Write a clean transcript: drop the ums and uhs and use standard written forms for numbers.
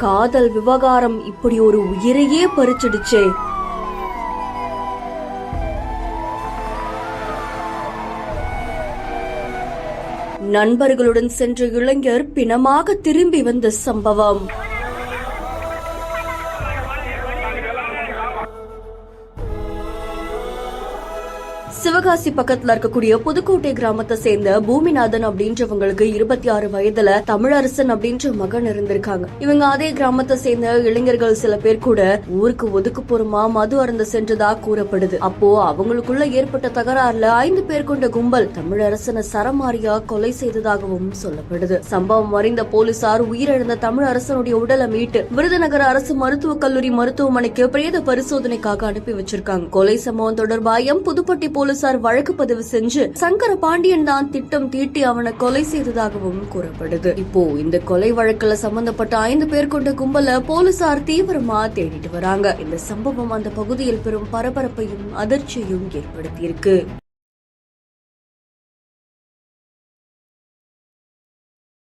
காதல் விவகாரம் இப்படி ஒரு உயிரையே பறிச்சிடுச்சே. நண்பர்களுடன் சென்ற இளைஞர் பிணமாக திரும்பி வந்த சம்பவம். சிவகாசி பக்கத்துல இருக்கக்கூடிய புதுக்கோட்டை கிராமத்தை சேர்ந்த பூமிநாதன் அப்படின்றவங்களுக்கு 26 வயதுல தமிழரசன் அப்படின்ற மகன் இருந்திருக்காங்க. இவங்க அதே கிராமத்தை சேர்ந்த இளைஞர்கள் சில பேர் கூட ஊருக்கு ஒதுக்குப்புறமா மது அருந்த சென்றதா கூறப்படுது. அப்போ அவங்களுக்குள்ள ஏற்பட்ட தகராறுல 5 பேர் கொண்ட கும்பல் தமிழரசனை சரமாரியா கொலை செய்ததாகவும் சொல்லப்படுது. சம்பவம் அறிந்த போலீசார் உயிரிழந்த தமிழரசனுடைய உடலை மீட்டு விருதுநகர் அரசு மருத்துவக் கல்லூரி மருத்துவமனைக்கு பிரேத பரிசோதனைக்காக அனுப்பி வச்சிருக்காங்க. கொலை சம்பவம் தொடர்பாக புதுப்பட்டி போலீசார் வழக்கு பதிவு செஞ்சு சங்கர பாண்டியன் தான் திட்டம் தீட்டி அவனை கொலை செய்ததாகவும் கூறப்படுது. இப்போ இந்த கொலை வழக்குல சம்பந்தப்பட்ட 5 பேர் கொண்ட கும்பல போலீசார் தீவிரமா தேடிட்டு வராங்க. இந்த சம்பவம் அந்த பகுதியில் பெரும் பரபரப்பையும் அதிர்ச்சியையும் ஏற்படுத்தியிருக்கு.